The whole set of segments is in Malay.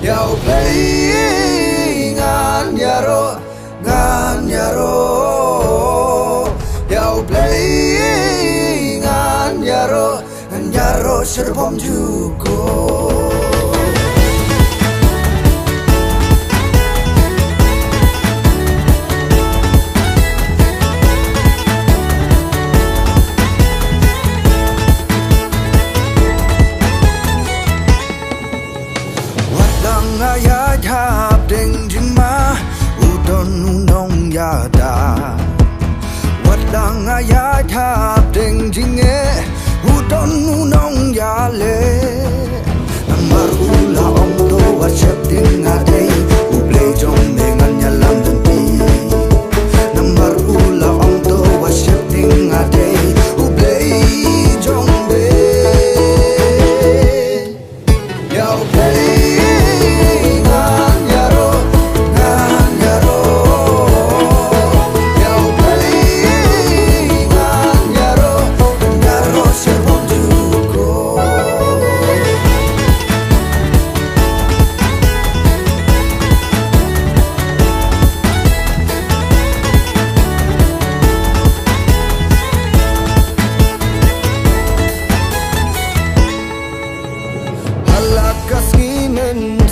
Yau play ngan yaro Yau play ngan yaro serbom juko. Ya hab ding jima udon unong ya da wadang ya hab ding jinge udon unong ya le namar ula om do wachap ding ade uble jong dengan nyalam denti namar ula om do wachap ding ade uble jong be ya uble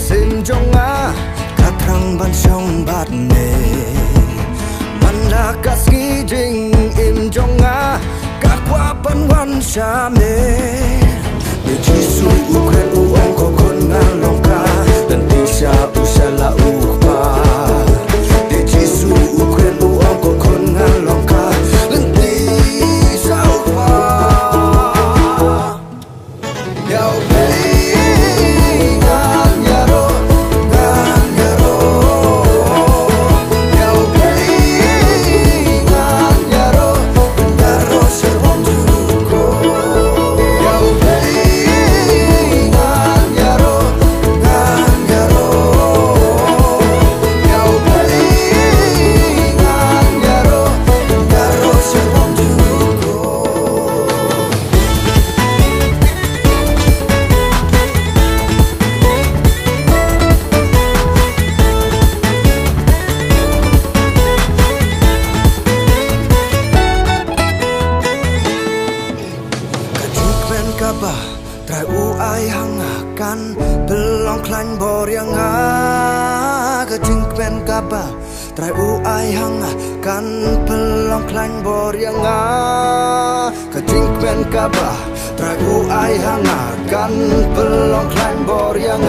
Sinjonga katrang ban song bat ne manda kaski jing im jonga kakwa pan wan sha me de jisu ukren uang kokon ngalongka dan tisha usala ukpa de jisu ukren uang kokon ngalongka dan tisha ukpa yau trai u ai hang kan belong klan bor yang ke jingpen kaba trai u ai hang kan belong klan bor yang ke jingpen kaba trai u ai hang kan belong klan bor yang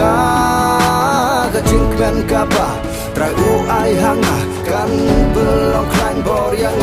ke jingpen kaba trai u ai hang kan belong klan bor yang